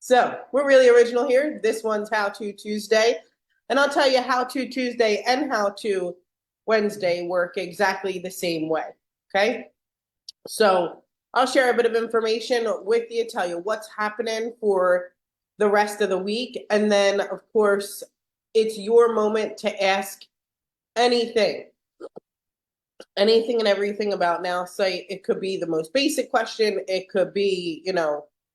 So we're really original here. This one's How To Tuesday. And I'll tell you How To Tuesday and How To Wednesday work exactly the same way. Okay. So I'll share a bit of information with you, tell you what's happening for the rest of the week. And then, of course, it's your moment to ask anything and everything about Nowsite. It could be the most basic question. It could be,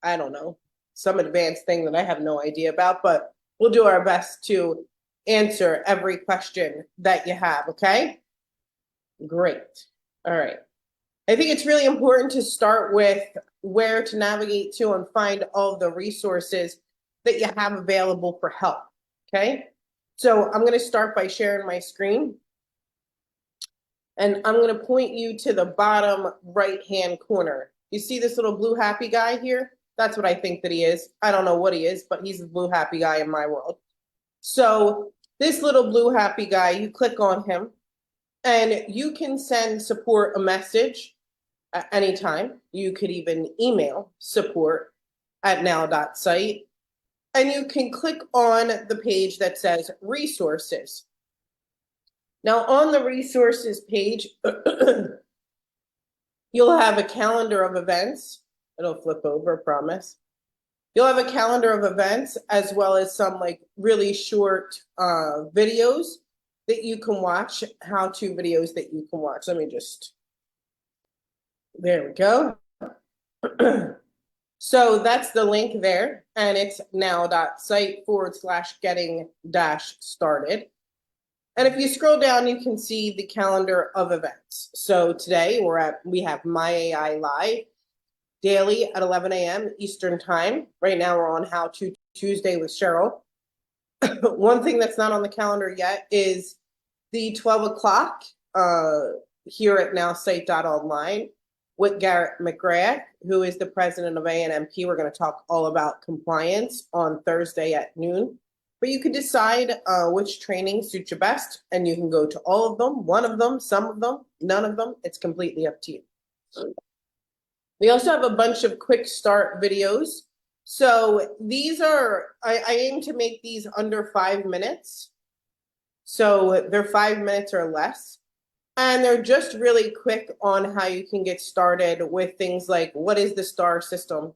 I don't know, some advanced thing that I have no idea about, but we'll do our best to answer every question that you have, okay? Great. All right. I think it's really important to start with where to navigate to and find all the resources that you have available for help, okay? So I'm going to start by sharing my screen. And I'm going to point you to the bottom right-hand corner. You see this little blue happy guy here? That's what I think that he is. I don't know what he is, but he's the blue happy guy in my world. So this little blue happy guy, you click on him, and you can send support a message at any time. You could even email support@now.site, and you can click on the page that says resources. Now, on the resources page, you'll have a calendar of events. It'll flip over, promise. You'll have a calendar of events as well as some like really short videos that you can watch, how-to videos that you can watch. Let me just, there we go. So that's the link there, and it's now.site/getting-started. And if you scroll down, you can see the calendar of events. So today we have My AI Live daily at 11 a.m. Eastern time. Right now we're on How To Tuesday with Cheryl. One thing that's not on the calendar yet is the 12 o'clock here at nowsite.online with Garrett McGrath, who is the president of ANMP. We're going to talk all about compliance on Thursday at noon. But you can decide which training suits you best, and you can go to all of them, one of them, some of them, none of them. It's completely up to you. We also have a bunch of quick start videos. So these are, I aim to make these under 5 minutes. So they're 5 minutes or less. And they're just really quick on how you can get started with things like what is the STAR system,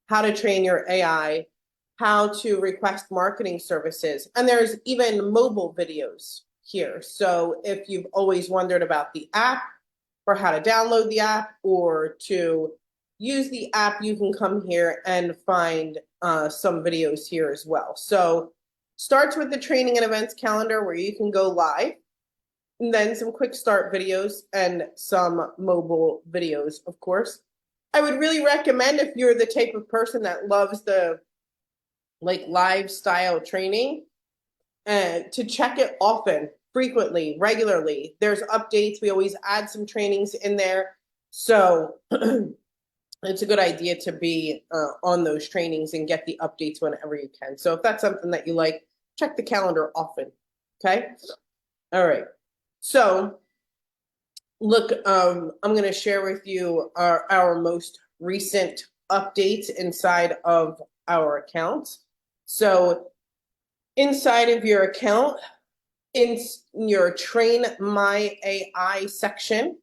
how to train your AI, how to request marketing services. And there's even mobile videos here. So if you've always wondered about the app or how to download the app or to use the app, you can come here and find some videos here as well. So starts with the training and events calendar where you can go live, and then some quick start videos and some mobile videos, of course. I would really recommend, if you're the type of person that loves the like live style training, to check it often, frequently, regularly. There's updates. We always add some trainings in there. So it's a good idea to be on those trainings and get the updates whenever you can. So if that's something that you like, check the calendar often. Okay. All right. So look, I'm going to share with you our most recent updates inside of our accounts. So inside of your account, in your Train My AI section,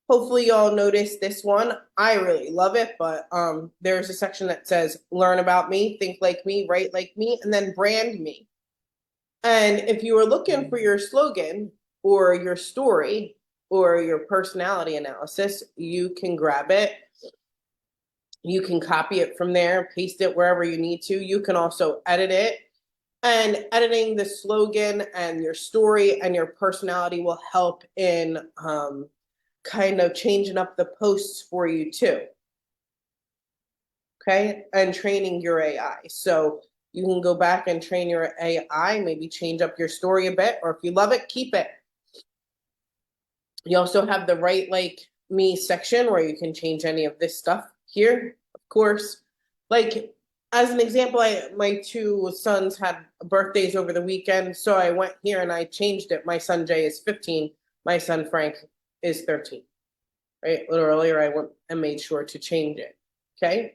hopefully y'all noticed this one. I really love it, but there's a section that says learn about me, think like me, write like me, and then brand me. And if you are looking for your slogan or your story or your personality analysis, you can grab it. You can copy it from there, paste it wherever you need to. You can also edit it. And editing the slogan and your story and your personality will help in kind of changing up the posts for you too. Okay, and training your AI. So you can go back and train your AI, maybe change up your story a bit, or if you love it, keep it. You also have the Write Like Me section where you can change any of this stuff here, of course. Like, as an example, my two sons had birthdays over the weekend, so I went here and I changed it. My son Jay is 15, my son Frank is 13. Right, a little earlier I went and made sure to change it. Okay,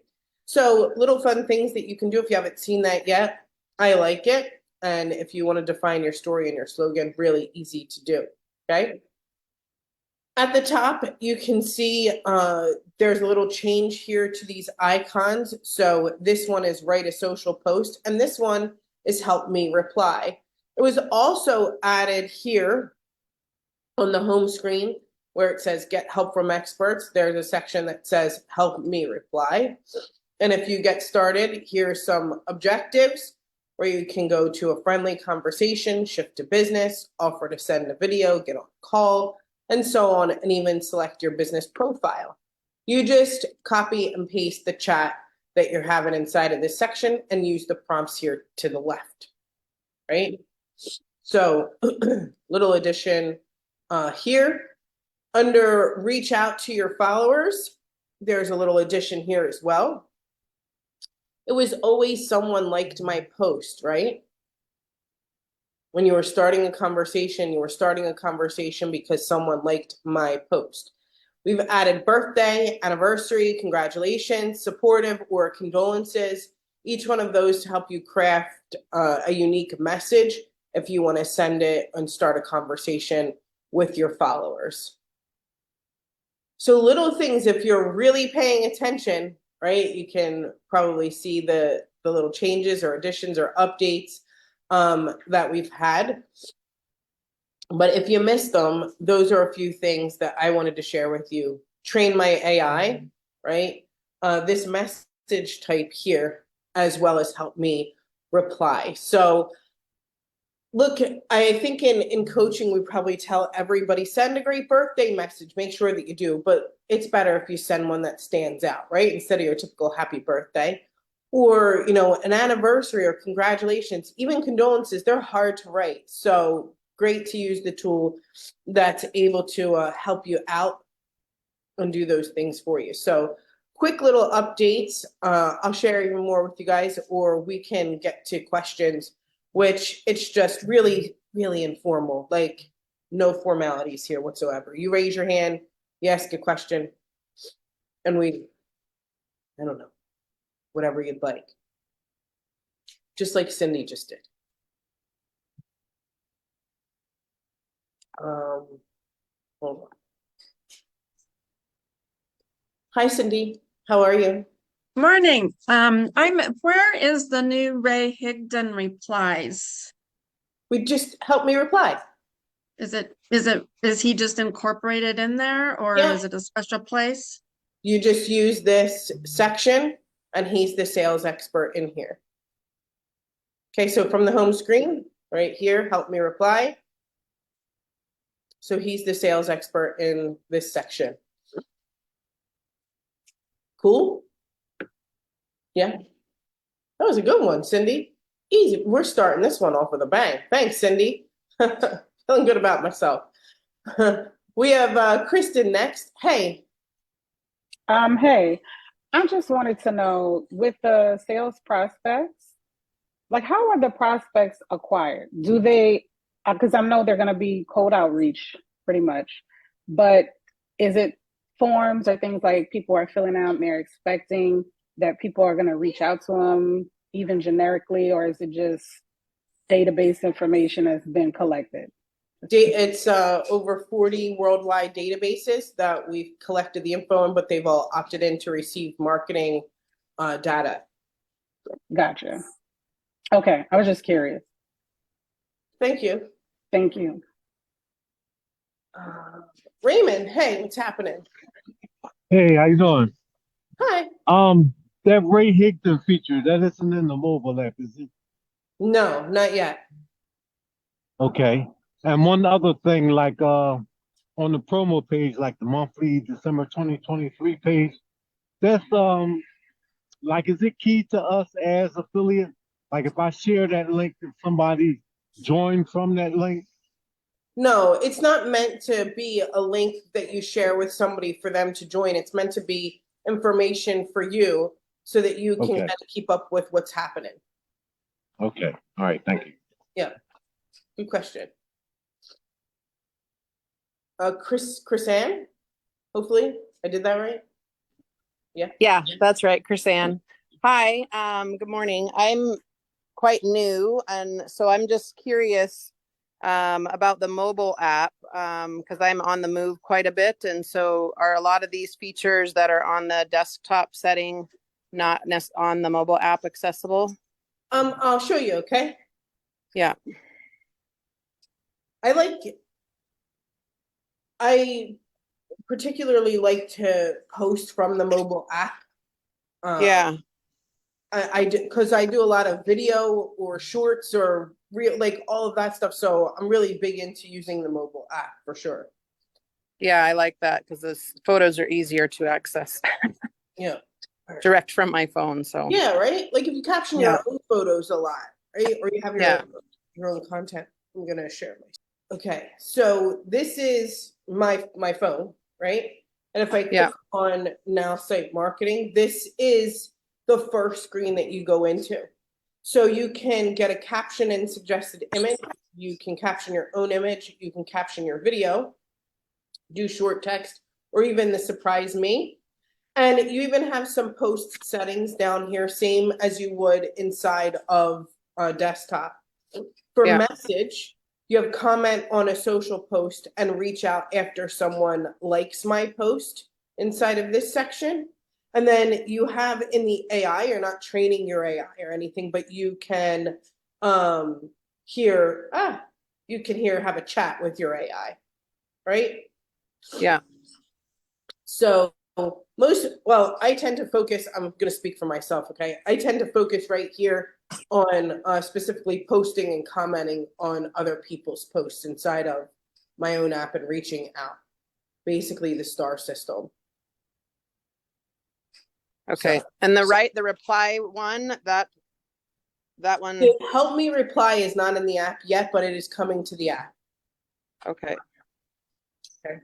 So little fun things that you can do if you haven't seen that yet. I like it. And if you want to define your story and your slogan, really easy to do. Okay. At the top, you can see there's a little change here to these icons. So this one is write a social post, and this one is help me reply. It was also added here on the home screen where it says get help from experts. There's a section that says help me reply. And if you get started, here's some objectives where you can go to a friendly conversation, shift to business, offer to send a video, get on a call, and so on, and even select your business profile. You just copy and paste the chat that you're having inside of this section and use the prompts here to the left, right? So little addition here. Under reach out to your followers, there's a little addition here as well. It was always someone liked my post, right? When you were starting a conversation, you were starting a conversation because someone liked my post. We've added birthday, anniversary, congratulations, supportive, or condolences. Each one of those to help you craft a unique message if you want to send it and start a conversation with your followers. So little things, if you're really paying attention, right, you can probably see the little changes or additions or updates that we've had. But if you missed them, those are a few things that I wanted to share with you. Train my AI, right? This message type here, as well as help me reply. So look, I think in coaching, we probably tell everybody, send a great birthday message. Make sure that you do, but it's better if you send one that stands out, right? Instead of your typical happy birthday. Or, you know, an anniversary or congratulations, even condolences, they're hard to write. So great to use the tool that's able to help you out and do those things for you. So quick little updates. I'll share even more with you guys, or we can get to questions, which it's just really, really informal, like no formalities here whatsoever. You raise your hand, you ask a question, and I don't know, whatever you'd like. Just like Cindy just did. Hold on. Hi, Cindy. How are you? Morning. Where is the new Ray Higdon replies? We just help me reply. Is he just incorporated in there, or Yeah. is it a special place? You just use this section, and he's the sales expert in here. Okay, so from the home screen, right here, help me reply. So he's the sales expert in this section. Cool? Yeah. That was a good one, Cindy. Easy. We're starting this one off with a bang. Thanks, Cindy. Feeling good about myself. We have Kristen next. Hey. Hey, I just wanted to know with the sales prospects, like how are the prospects acquired? Do they, because I know they're going to be cold outreach pretty much, but is it forms or things like people are filling out and they're expecting that people are going to reach out to them even generically, or is it just database information has been collected? It's over 40 worldwide databases that we've collected the info on, but they've all opted in to receive marketing data. Gotcha. Okay, I was just curious. Thank you. Thank you. Raymond, hey, what's happening? Hey, how you doing? Hi. That Ray Higdon feature, that isn't in the mobile app, is it? No, not yet. Okay. And one other thing, like on the promo page, like the monthly December 2023 page, that's like is it key to us as affiliate? Like if I share that link and somebody join from that link? No, it's not meant to be a link that you share with somebody for them to join. It's meant to be information for you so that you can Okay. kind of keep up with what's happening. Okay. All right. Thank you. Yeah. Good question. Chris Ann, hopefully I did that right. Yeah. Yeah, that's right, Chris Ann. Hi, good morning. I'm quite new, and so I'm just curious about the mobile app because I'm on the move quite a bit. And so are a lot of these features that are on the desktop setting not on the mobile app accessible? I'll show you, okay? Yeah. I particularly like to post from the mobile app. Yeah. I do because I do a lot of video or shorts or real, like all of that stuff. So I'm really big into using the mobile app for sure. Yeah, I like that because the photos are easier to access Yeah. direct from my phone. So Yeah, right? Like if you caption yeah. your own photos a lot, right? Or you have Yeah. your own content. I'm gonna share my. Okay, so this is my phone, right? And if I Yeah. click on Nowsite Marketing, this is the first screen that you go into. So you can get a caption and suggested image. You can caption your own image. You can caption your video, do short text, or even the surprise me. And you even have some post settings down here, same as you would inside of a desktop. For Yeah. message, you have comment on a social post and reach out after someone likes my post inside of this section. And then you have in the AI, you're not training your AI or anything, but you can hear, you can hear, have a chat with your AI, right? Yeah. So I tend to focus, I'm going to speak for myself, okay? I tend to focus right here on specifically posting and commenting on other people's posts inside of my own app and reaching out, basically the star system. Okay. So, And the reply one, that one. the help me reply is not in the app yet, but it is coming to the app. Okay. Okay.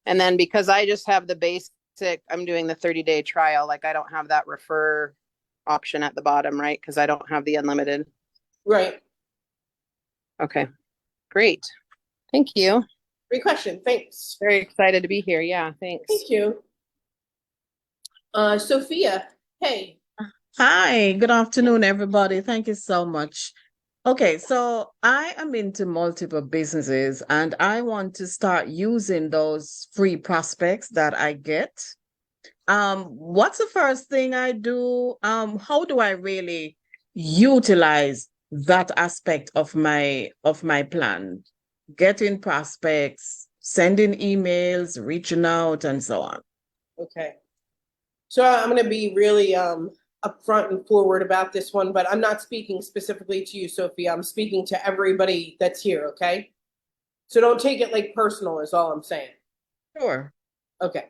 And then because I just have the basic, I'm doing the 30-day trial, like I don't have that refer option at the bottom, right? Because I don't have the unlimited. Right. Okay, great. Thank you. Great question. Thanks. Very excited to be here. Yeah, thanks. Thank you. Sophia, hey. Hi, good afternoon, everybody. Thank you so much. Okay, so I am into multiple businesses and I want to start using those free prospects that I get. What's the first thing I do? How do I really utilize that aspect of my plan? Getting prospects, sending emails, reaching out, and so on. Okay. So I'm going to be really upfront and forward about this one, but I'm not speaking specifically to you, Sophia. I'm speaking to everybody that's here, okay? So don't take it like personal is all I'm saying. Sure. Okay.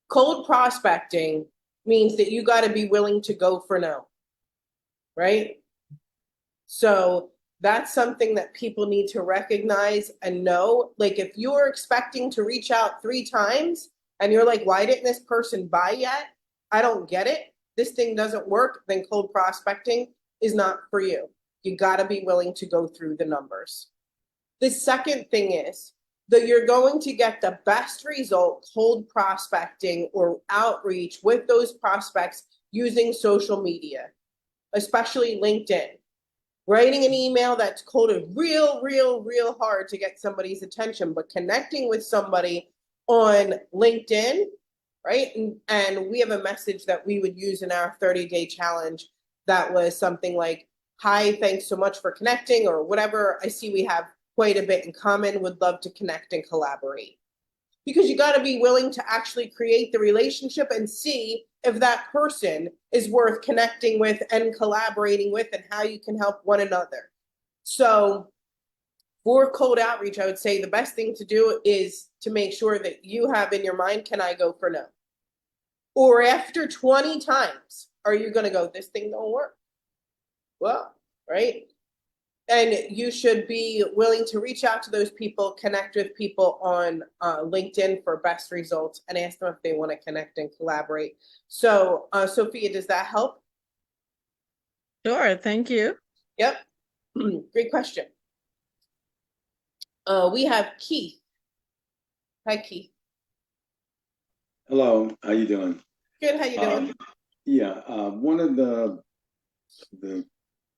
Cold prospecting means that you got to be willing to go for no, right? So that's something that people need to recognize and know. Like if you're expecting to reach out 3 times and you're like, why didn't this person buy yet? I don't get it. This thing doesn't work. Then cold prospecting is not for you. You got to be willing to go through the numbers. The second thing is that you're going to get the best result cold prospecting or outreach with those prospects using social media, especially LinkedIn. Writing an email that's coded real hard to get somebody's attention, but connecting with somebody on LinkedIn, right? And we have a message that we would use in our 30-day challenge that was something like, hi, thanks so much for connecting, or whatever. I see we have quite a bit in common, would love to connect and collaborate. Because you got to be willing to actually create the relationship and see if that person is worth connecting with and collaborating with and how you can help one another. So for cold outreach, I would say the best thing to do is to make sure that you have in your mind, can I go for no? Or after 20 times, are you going to go, this thing don't work? Well, right? And you should be willing to reach out to those people, connect with people on LinkedIn for best results, and ask them if they want to connect and collaborate. So, Sophia, does that help? Sure, thank you. Yep. Great question. We have Keith. Hi, Keith. Hello, how you doing? Good, how you doing? Yeah, one of the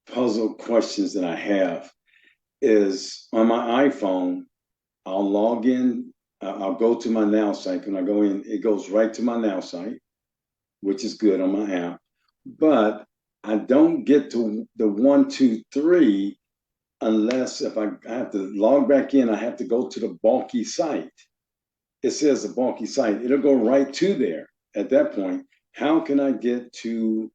puzzle questions that I have is on my iPhone, I'll log in, I'll go to my Now site. When I go in, it goes right to my Now site, which is good on my app. But I don't get to the 1, 2, 3 unless if I have to log back in, I have to go to the bulky site. It says the bulky site. It'll go right to there at that point. How can I get to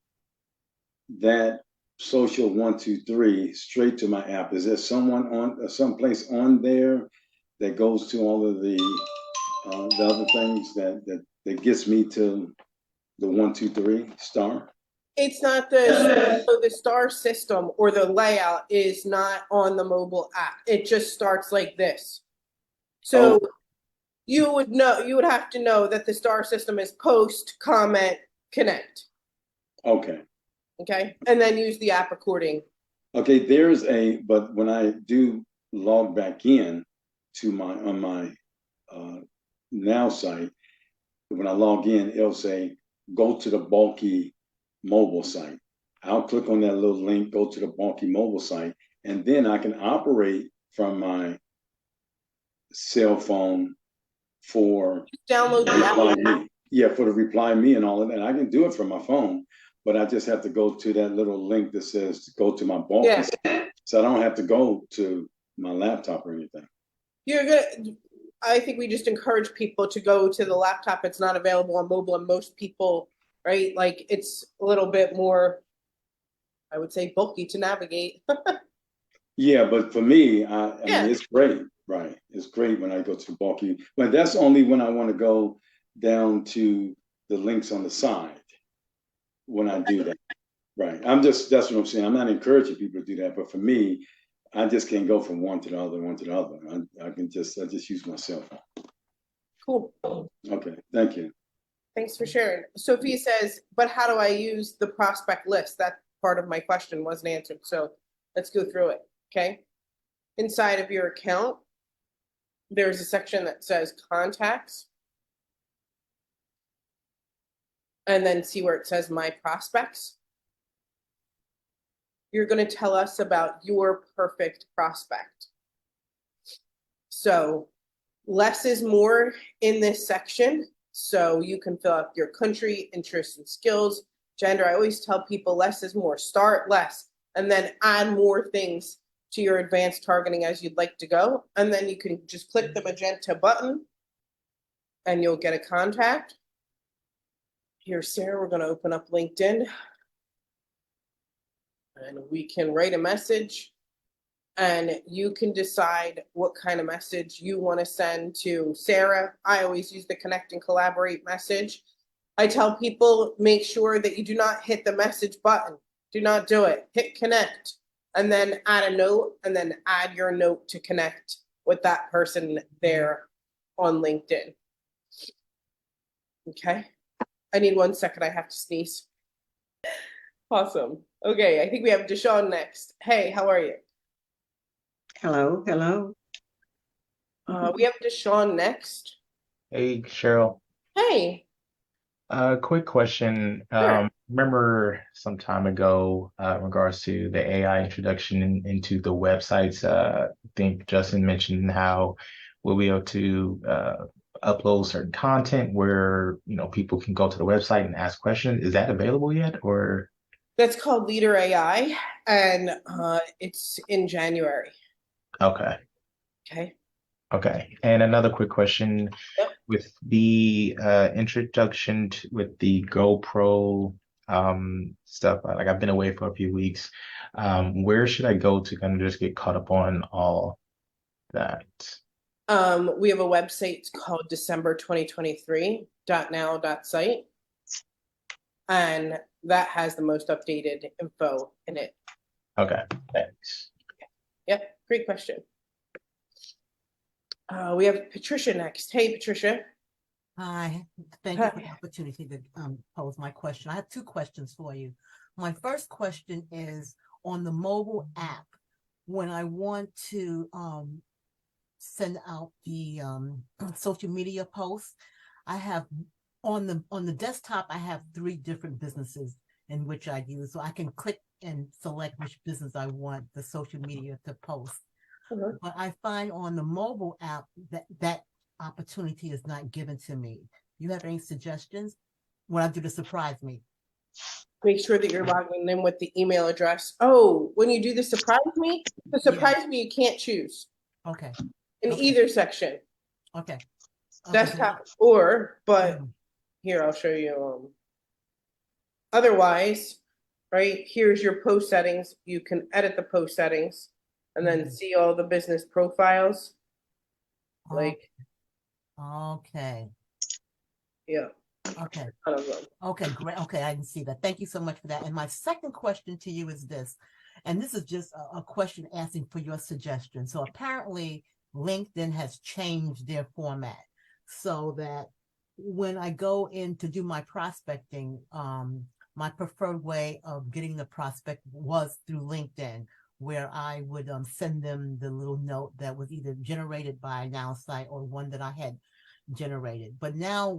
that social 1, 2, 3 straight to my app? Is there someone on someplace on there that goes to all of the other things that gets me to the 1, 2, 3 star? It's not the star system or the layout is not on the mobile app. It just starts like this. So you would have to know that the star system is post, comment, connect. Okay. Okay. And then use the app according. Okay, but when I do log back in to my Now site, when I log in, it'll say go to the bulky mobile site. I'll click on that little link, go to the bulky mobile site, and then I can operate from my cell phone for Download the app. me. Yeah, for the reply me and all of that. I can do it from my phone, but I just have to go to that little link that says to go to my bulky site. So I don't have to go to my laptop or anything. I think we just encourage people to go to the laptop. It's not available on mobile, and most people, right? Like it's a little bit more, I would say, bulky to navigate. Yeah, but for me, I mean, it's great, right? It's great when I go to the bulky, but that's only when I want to go down to the links on the side when I do that, right? That's what I'm saying. I'm not encouraging people to do that, but for me, I just can't go from one to the other, one to the other. I just use my cell phone. Cool. Okay, thank you. Thanks for sharing. Sophia says, but how do I use the prospect list? That part of my question wasn't answered. So let's go through it. Okay. Inside of your account, there's a section that says contacts. And then see where it says my prospects. You're going to tell us about your perfect prospect. So less is more in this section. So you can fill out your country, interests and skills, gender. I always tell people less is more. Start less and then add more things to your advanced targeting as you'd like to go. And then you can just click the magenta button and you'll get a contact. Here, Sarah, we're going to open up LinkedIn. And we can write a message and you can decide what kind of message you want to send to Sarah. I always use the connect and collaborate message. I tell people, make sure that you do not hit the message button. Do not do it. Hit connect and then add a note and then add your note to connect with that person there on LinkedIn. Okay. I need 1 second. I have to sneeze. Awesome. Okay, I think we have Deshaun next. Hey, how are you? Hello. We have Deshaun next. Hey, Cheryl. Hey. Quick question. Sure. Remember some time ago, in regards to the AI introduction into the websites, I think Justin mentioned how we'll be able to upload certain content where, people can go to the website and ask questions. Is that available yet, or? That's called Leader AI, and it's in January. Okay. Okay. And another quick question. Yep. With the introduction with the GoPro stuff, like I've been away for a few weeks. Where should I go to kind of just get caught up on all that? We have a website. It's called December2023.now.site, and that has the most updated info in it. Okay, thanks. Yep, great question. We have Patricia next. Hey, Patricia. Hi, thank you for the opportunity to pose my question. I have 2 questions for you. My first question is on the mobile app. When I want to send out the social media posts, I have on the desktop, I have 3 different businesses in which I use. So I can click and select which business I want the social media to post. Mhm. But I find on the mobile app that opportunity is not given to me. You have any suggestions? What I do to surprise me? Make sure that you're logging in with the email address. Oh, when you do the surprise me, you can't choose Okay. in Okay. either section, Okay. desktop or, but Mhm. here, I'll show you. Otherwise, right, here's your post settings. You can edit the post settings and then Mhm. see all the business profiles. Like, Okay. yeah, Okay. ton of them. Okay, great. Okay, I can see that. Thank you so much for that. And my second question to you is this, and this is just a question asking for your suggestion. So apparently LinkedIn has changed their format so that when I go in to do my prospecting, my preferred way of getting the prospect was through LinkedIn, where I would send them the little note that was either generated by Nowsite or one that I had generated. But now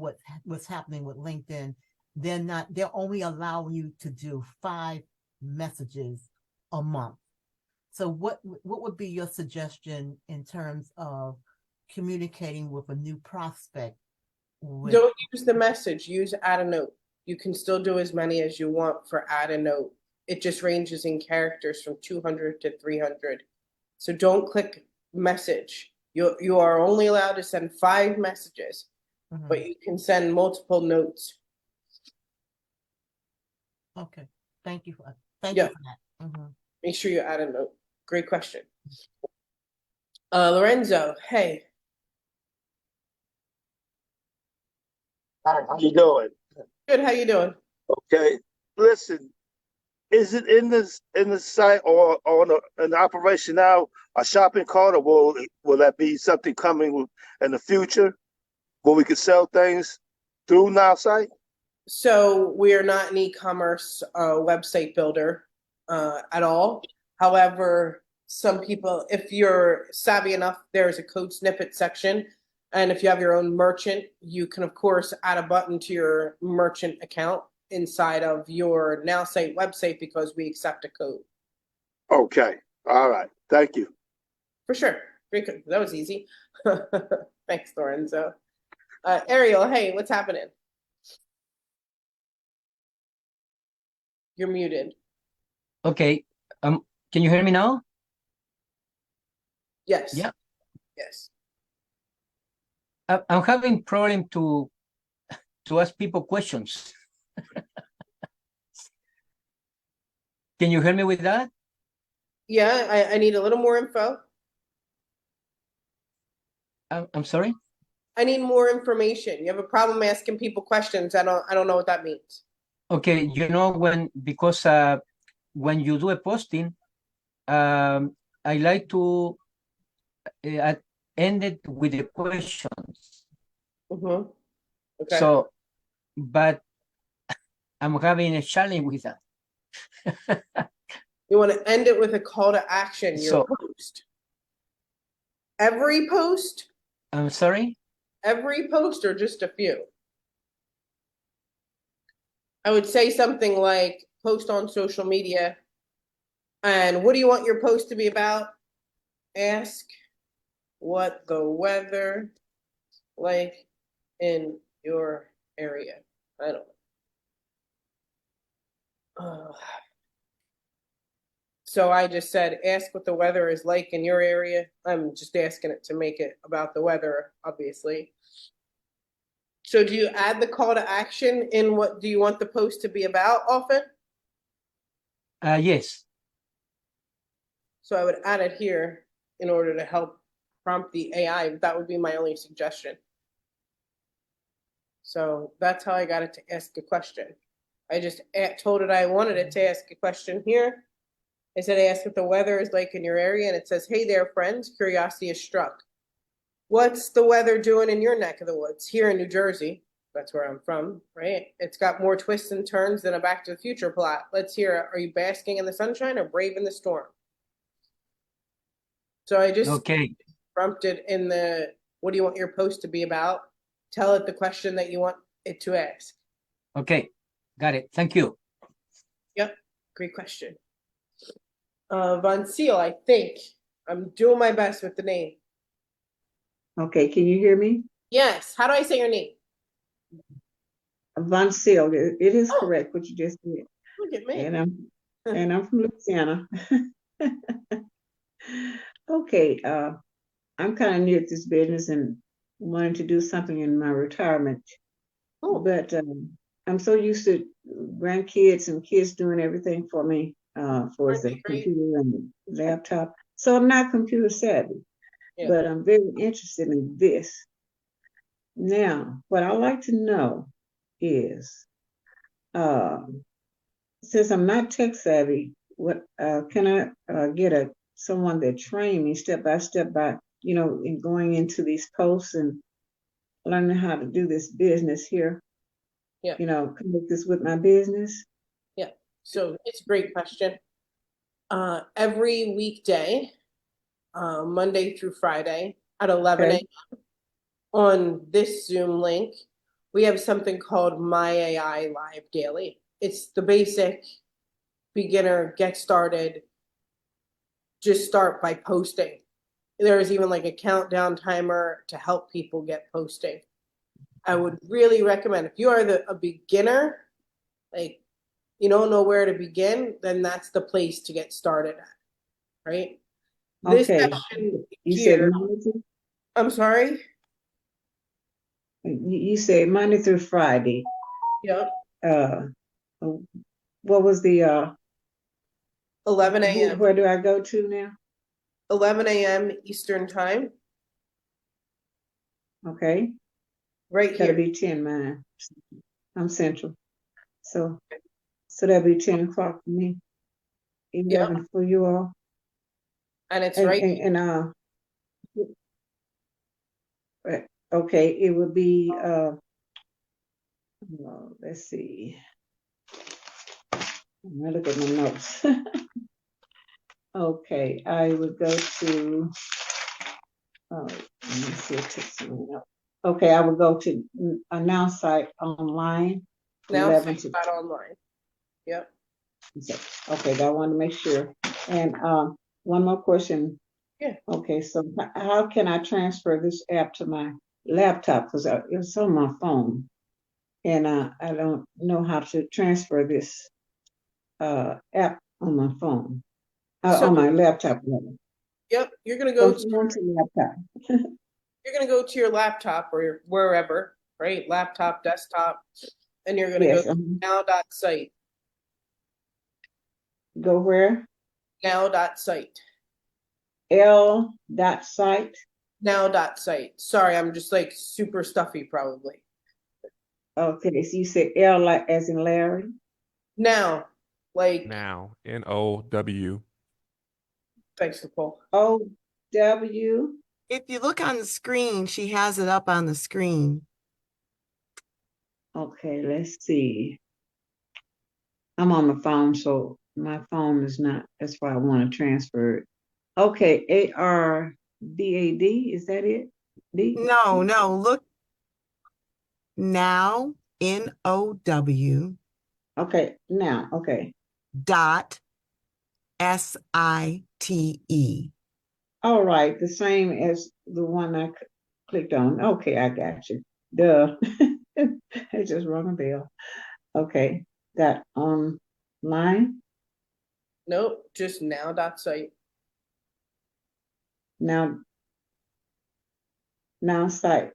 what's happening with LinkedIn, they're only allowing you to do 5 messages a month. So what would be your suggestion in terms of communicating with a new prospect with Don't use the message, use add a note. You can still do as many as you want for add a note. It just ranges in characters from 200 to 300. So don't click message. You are only allowed to send 5 messages, but you can send multiple notes. Okay. Thank you for Yeah. that. Make sure you add a note. Great question. Lorenzo, hey. Hi, how you doing? Good, how you doing? Okay, listen, is it in the site or on an operation now a shopping cart, or will that be something coming in the future where we could sell things through Now site? So we are not an e-commerce website builder at all. However, some people, if you're savvy enough, there's a code snippet section. And if you have your own merchant, you can, of course, add a button to your merchant account inside of your Now site website because we accept a code. Okay, all right, thank you. For sure. Great. That was easy. Thanks, Lorenzo. Ariel, hey, what's happening? You're muted. Okay. Can you hear me now? Yes. Yeah. Yes. I'm having problem to ask people questions. Can you help me with that? Yeah, I need a little more info. I'm sorry? I need more information. You have a problem asking people questions. I don't know what that means. Okay, you know because when you do a posting, I like to end it with the questions. Mm-hmm. Okay. So, but I'm having a challenge with that. You want to end it with a call to action, your So, post. Every post? I'm sorry? Every post or just a few? I would say something like post on social media. And what do you want your post to be about? Ask what the weather like in your area. I don't know. So I just said, ask what the weather is like in your area. I'm just asking it to make it about the weather, obviously. So do you add the call to action in what do you want the post to be about often? Yes. So I would add it here in order to help prompt the AI. That would be my only suggestion. So that's how I got it to ask a question. I just told it I wanted it to ask a question here. I said, ask what the weather is like in your area. And it says, hey there, friends, curiosity is struck. What's the weather doing in your neck of the woods? Here in New Jersey, that's where I'm from, right? It's got more twists and turns than a Back to the Future plot. Let's hear it. Are you basking in the sunshine or braving the storm? So I just prompted in the, what do you want your post to be about? Tell it the question that you want to ask. Okay, got it. Thank you. Yep, great question. Von Seal, I think. I'm doing my best with the name. Okay, can you hear me? Yes, how do I say your name? Von Seal, it is Oh. correct what you just did. Look at me. And I'm from Louisiana. Okay, I'm kind of new at this business and wanting to do something in my retirement. Cool. But I'm so used to grandkids and kids doing everything for me, for the Great. computer and laptop. So I'm not computer savvy, Yeah. but I'm very interested in this. Now, what I like to know is, since I'm not tech savvy, what can I get someone that train me step by step in going into these posts and learning how to do this business here? Yeah. Connect this with my business. Yeah. So it's a great question. Every weekday, Monday through Friday at 11 Okay. a.m. on this Zoom link, we have something called My AI Live Daily. It's the basic beginner, get started, just start by posting. There's even like a countdown timer to help people get posting. I would really recommend if you are a beginner, like you don't know where to begin, then that's the place to get started at, right? This Okay. session You said here, Monday. I'm sorry. You said Monday through Friday. Yep. What was the 11 a.m. Where do I go to now? 11 a.m. Eastern time. Okay. Right That'll here. be 10 mine. I'm central. So that'll be 10 o'clock for me. 11 for you all. And it's right here. And okay, it would be let's see. I'm gonna look at my notes. Okay, I would go to let me see if it's something else. Okay, I would go to a Nowsite online. Now 11 think to about online. Yep. Okay, I want to make sure. And one more question. Yeah. Okay, so how can I transfer this app to my laptop? Because it's on my phone, and I don't know how to transfer this app on my phone, So on my laptop. Rather. yep, you're gonna From go phone to laptop. your laptop or wherever, right? Laptop, desktop, and you're gonna Yes. go to now.site. Go where? Now.site. L.site. Now.site. Sorry, I'm just like super stuffy probably. Okay, so you said L like as in Larry? Now, like Now, N-O-W. thanks, Nicole. O.W. If you look on the screen, she has it up on the screen. Okay, let's see. I'm on my phone, so my phone is not, that's why I want to transfer it. Okay, ARBAD, is that it? D? No, look now, N-O-W Okay, now, okay. dot S-I-T-E. All right, the same as the one I clicked on. Okay, I got you. Duh. I just rung a bell. Okay, that online. Nope, just now.site. Now site.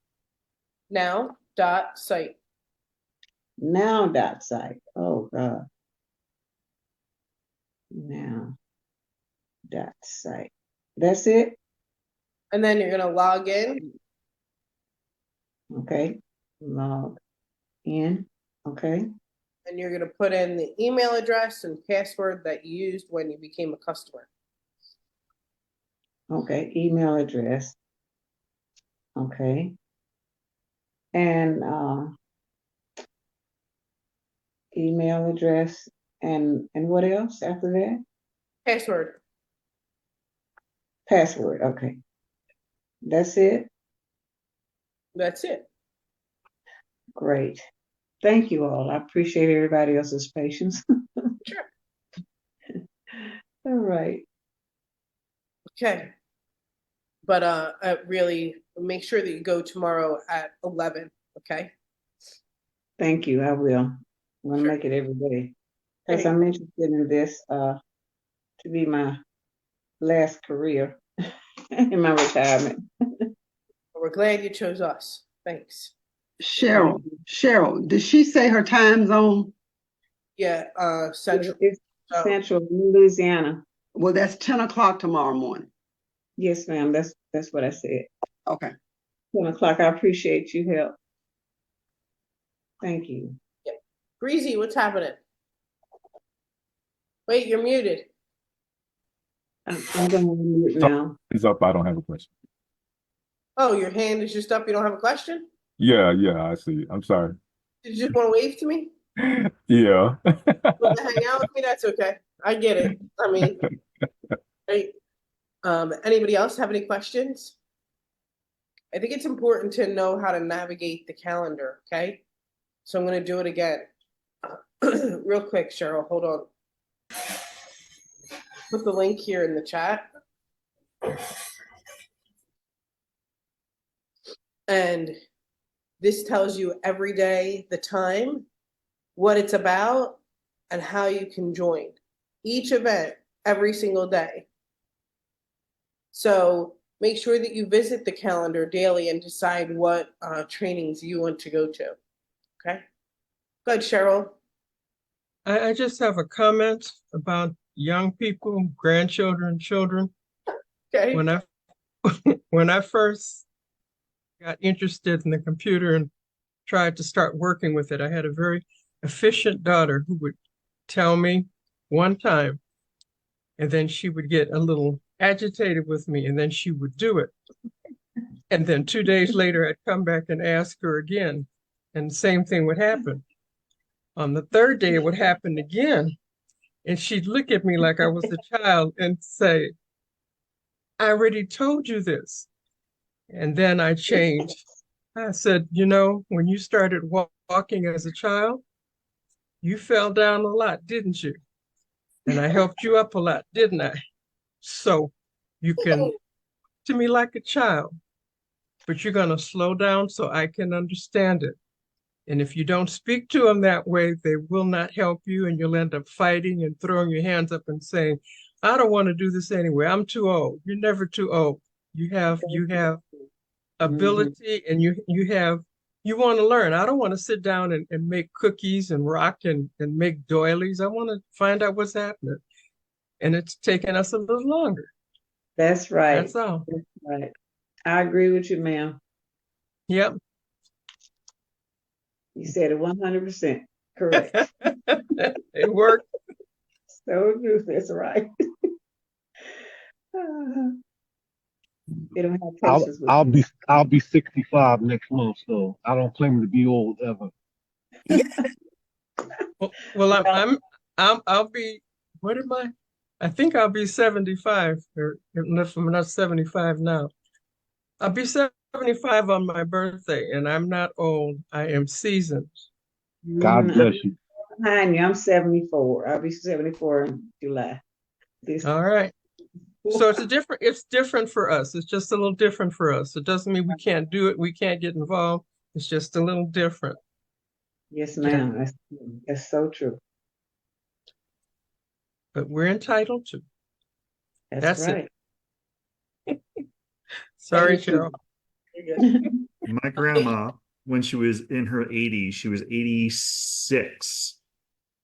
Now.site. Now.site. Oh God. Now.site. That's it? And then you're gonna log in. Okay. Log in. Okay. And you're gonna put in the email address and password that you used when you became a customer. Okay. Email address. Okay. And email address and what else after that? Password. Password. Okay. That's it? That's it. Great. Thank you all. I appreciate everybody else's patience. Sure. All right. Okay. But really make sure that you go tomorrow at 11. Okay. Thank you. I will. I'm gonna Sure. make it every day because I'm interested in this to be my last career in my retirement. We're glad you chose us. Thanks. Cheryl, did she say her time zone? Yeah, Central. It's So, Central Louisiana. Well, that's 10 o'clock tomorrow morning. Yes, ma'am. That's what I said. Okay. 10 o'clock. I appreciate your help. Thank you. yeah. Breezy, what's happening? Wait, you're muted. I'm going to mute now. It's up. I don't have a question. Oh, your hand is just up. You don't have a question? Yeah, I see. I'm sorry. Did you just want to wave to me? Yeah. Want to hang out with me? That's okay. I get it. I mean, hey, anybody else have any questions? I think it's important to know how to navigate the calendar, okay? So I'm going to do it again. Real quick, Cheryl, hold on. Put the link here in the chat. And this tells you every day the time, what it's about, and how you can join each event every single day. So make sure that you visit the calendar daily and decide what trainings you want to go to. Okay. Good, Cheryl. I just have a comment about young people, grandchildren, children. Okay. When I first got interested in the computer and tried to start working with it, I had a very efficient daughter who would tell me one time, and then she would get a little agitated with me, and then she would do it. And then 2 days later, I'd come back and ask her again, and the same thing would happen. On the third day, it would happen again. And she'd look at me like I was a child and say, I already told you this. And then I changed. I said, when you started walking as a child, you fell down a lot, didn't you? And I helped you up a lot, didn't I? So you can to me like a child, but you're going to slow down so I can understand it. And if you don't speak to them that way, they will not help you, and you'll end up fighting and throwing your hands up and saying, I don't want to do this anyway. I'm too old. You're never too old. You have ability, and you want to learn. I don't want to sit down and make cookies and rock and make doilies. I want to find out what's happening. And it's taken us a little longer. That's right. That's all. That's right. I agree with you, ma'am. Yep. You said it 100% correct. It worked. So true. That's right. They don't have patience with I'll be 65 next month, so I don't claim to be old ever. Well, I'll be, what am I? I think I'll be 75, or if I'm not 75 now. I'll be 75 on my birthday, and I'm not old. I am seasoned. God bless you. Behind you, I'm 74. I'll be 74 in July. All right. So it's different for us. It's just a little different for us. It doesn't mean we can't do it. We can't get involved. It's just a little different. Yes, ma'am. That's so true. But we're entitled to. That's right. It. Sorry, Cheryl. My grandma, when she was in her 80s, she was 86.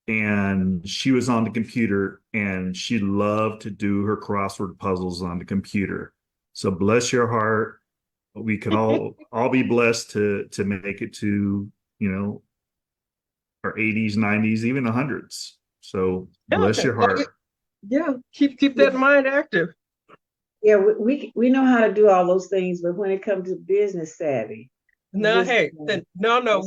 And she was on the computer, and she loved to do her crossword puzzles on the computer. So bless your heart. We can all be blessed to make it to, our 80s, 90s, even 100s. So bless your heart. Yeah, keep that mind active. Yeah, we know how to do all those things, but when it comes to business savvy. No,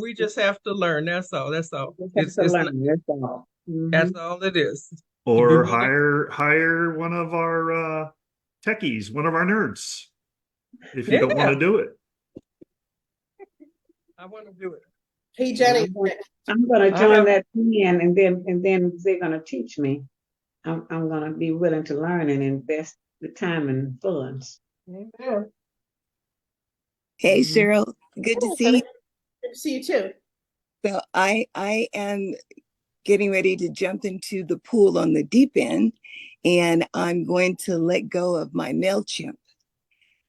we just have to learn. That's all. That's all. That's all. That's all it is. Or hire one of our techies, one of our nerds, if you don't want to do it. I want to do it. Hey, Jenny. I'm gonna I join have- that plan, and then they're gonna teach me. I'm gonna be willing to learn and invest the time and funds. Hey, Cheryl, good to see you. Good to see you too. So I am getting ready to jump into the pool on the deep end, and I'm going to let go of my MailChimp.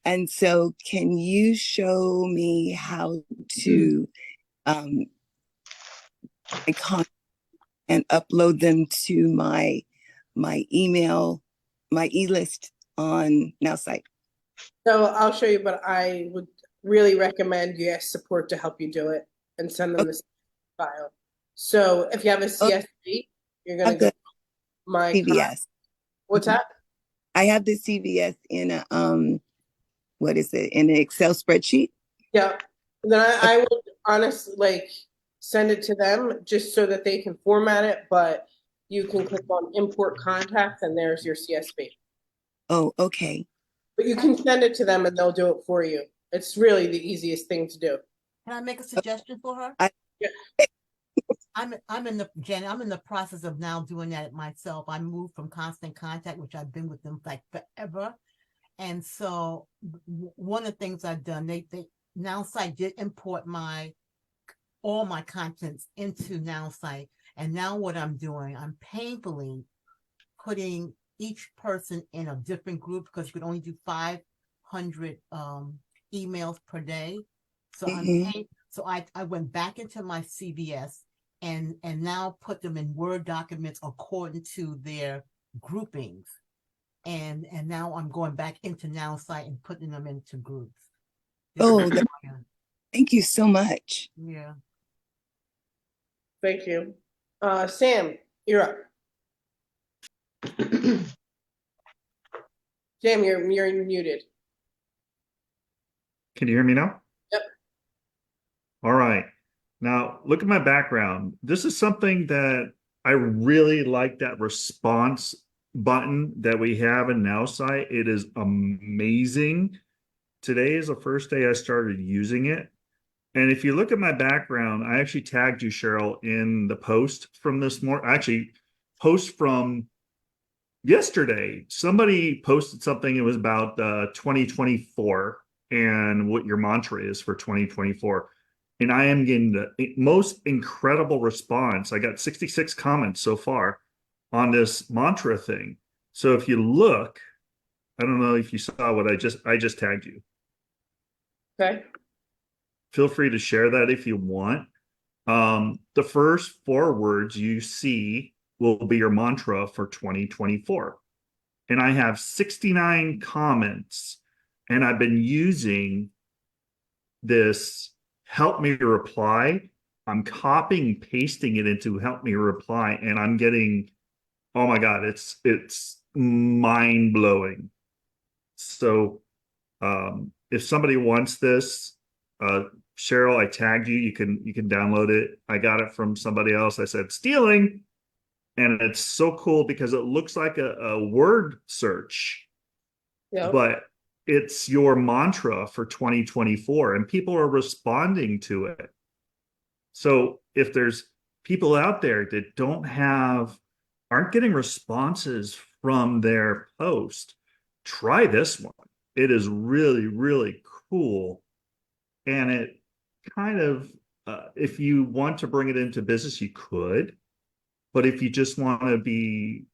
And so can you show me how to and upload them to my email, my e-list on Nowsite? So I'll show you, but I would really recommend you ask support to help you do it and send them the file. So if you have a CSV, you're gonna go my CVS. What's that? I have the CVS in a what is it, in an Excel spreadsheet? Yeah. Then I would honestly send it to them just so that they can format it, but you can click on import contacts and there's your CSV. Oh, okay. But you can send it to them and they'll do it for you. It's really the easiest thing to do. Can I make a suggestion for her? Yeah. I'm in the process of now doing that myself. I moved from Constant Contact, which I've been with them like forever. And so one of the things I've done, they Nowsite did import all my contents into Nowsite. And now what I'm doing, I'm painfully putting each person in a different group because you could only do 500 emails per day. So I went back into my CVS and now put them in Word documents according to their groupings. And now I'm going back into Nowsite and putting them into groups. Oh, thank you so much. Yeah. Thank you. Sam, you're up. Sam, you're muted. Can you hear me now? Yep. All right. Now, look at my background. This is something that I really like, that response button that we have in Nowsite. It is amazing. Today is the first day I started using it. And if you look at my background, I actually tagged you, Cheryl, in the post from this morning. Actually, post from yesterday. Somebody posted something. It was about 2024 and what your mantra is for 2024. And I am getting the most incredible response. I got 66 comments so far on this mantra thing. So if you look, I don't know if you saw what I just tagged you. Okay. Feel free to share that if you want. The first 4 words you see will be your mantra for 2024. And I have 69 comments, and I've been using this help me reply. I'm copying, pasting it into help me reply, and I'm getting, oh my God, it's mind blowing. So if somebody wants this, Cheryl, I tagged you. You can download it. I got it from somebody else. I said stealing, and it's so cool because it looks like a word search, but it's your mantra for 2024, and people are responding to it. So if there's people out there that aren't getting responses from their post, try this one. It is really, really cool. And it kind of, if you want to bring it into business, you could. But if you just want to be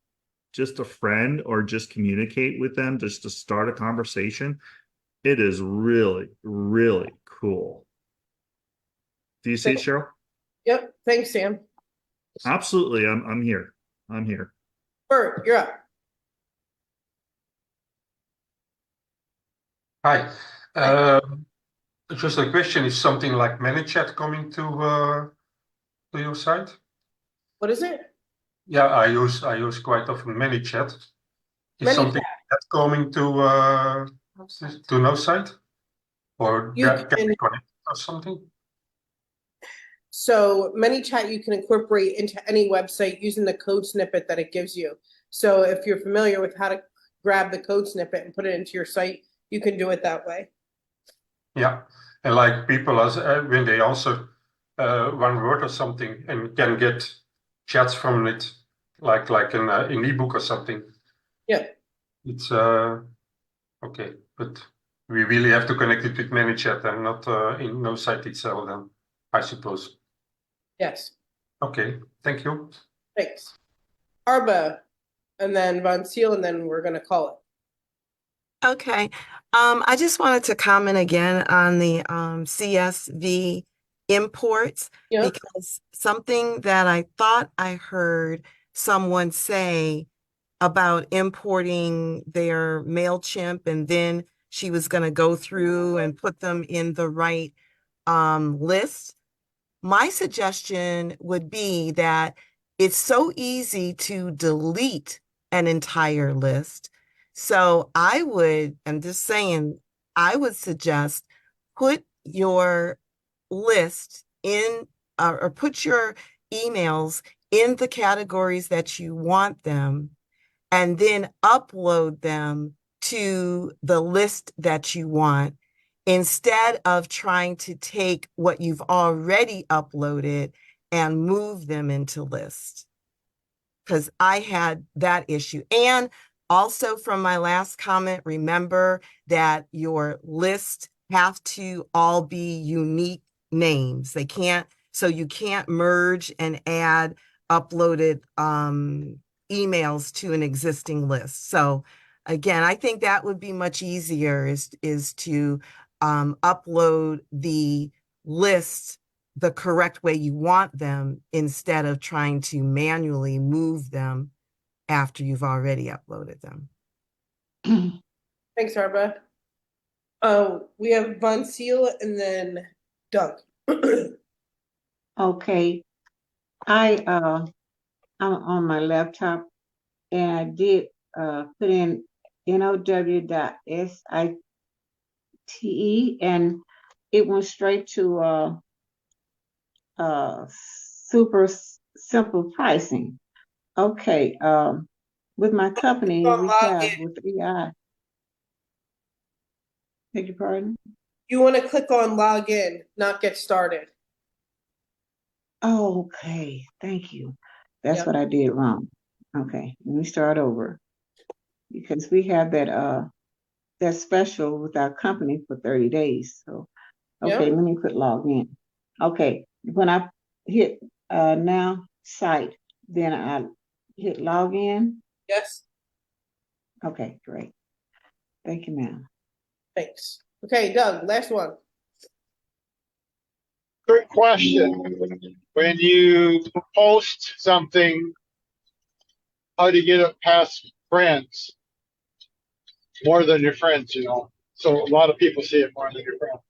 just a friend or just communicate with them, just to start a conversation, it is really, really cool. Do you see it, Cheryl? Yep. Thanks, Sam. Absolutely. I'm here. I'm here. Bert, you're up. Hi. Just a question, is something like ManyChat coming to your site? What is it? Yeah, I use quite often ManyChat. Is something like that coming to no site? Or can we connect or something? So ManyChat you can incorporate into any website using the code snippet that it gives you. So if you're familiar with how to grab the code snippet and put it into your site, you can do it that way. Yeah, and like people when they also one word or something and can get chats from it, like an ebook or something. Yeah. It's okay, but we really have to connect it with ManyChat and not in Nowsite itself then, I suppose. Yes. Okay, thank you. Thanks. Arba, and then Von Seal, and then we're gonna call it. Okay. I just wanted to comment again on the CSV imports because something that I thought I heard someone say about importing their MailChimp, and then she was going to go through and put them in the right list. My suggestion would be that it's so easy to delete an entire list. So I'm just saying, I would suggest put your list in or put your emails in the categories that you want them, and then upload them to the list that you want instead of trying to take what you've already uploaded and move them into lists. Because I had that issue. And also from my last comment, remember that your lists have to all be unique names. They can't, so you can't merge and add uploaded emails to an existing list. So again, I think that would be much easier is to upload the lists the correct way you want them instead of trying to manually move them after you've already uploaded them. Thanks, Arba. We have Von Seal and then Doug. Okay. I'm on my laptop and I did put in now.site and it went straight to super simple pricing. Okay, with my company we have with AI. Beg your pardon? You want to click on login, not get started. Oh, okay, thank you. That's what I did wrong. Okay, let me start over. Because we have that special with our company for 30 days. So okay, let me put log in. Okay, when I hit now site, then I hit log in. Yes. Okay, great. Thank you, ma'am. Thanks. Okay, Doug, last one. Quick question. When you post something, how do you get it past friends? More than your friends, you know. So a lot of people see it more than your friends.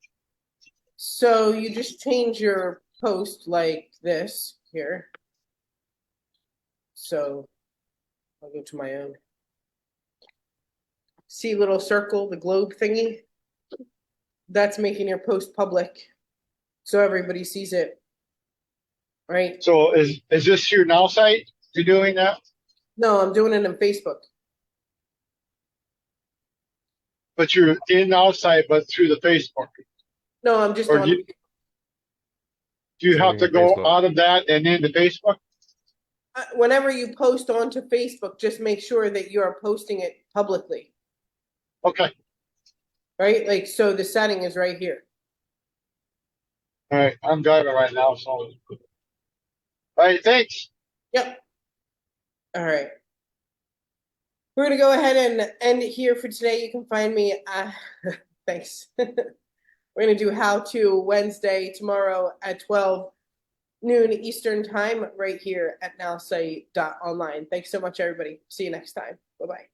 So you just change your post like this here. So I'll go to my own. See little circle, the globe thingy? That's making your post public so everybody sees it. Right? So is this your now site? You're doing that? No, I'm doing it on Facebook. But you're in now site, but through the Facebook. No, I'm just or on. do you have to go out of that and into Facebook? Whenever you post onto Facebook, just make sure that you are posting it publicly. Okay. Right? Like, so the setting is right here. All right. I'm driving right now, so. All right. Thanks. Yep. All right. We're going to go ahead and end it here for today. You can find me. Thanks. We're going to do How To Wednesday tomorrow at 12 noon Eastern time right here at nowsite.online. Thanks so much, everybody. See you next time. Bye-bye.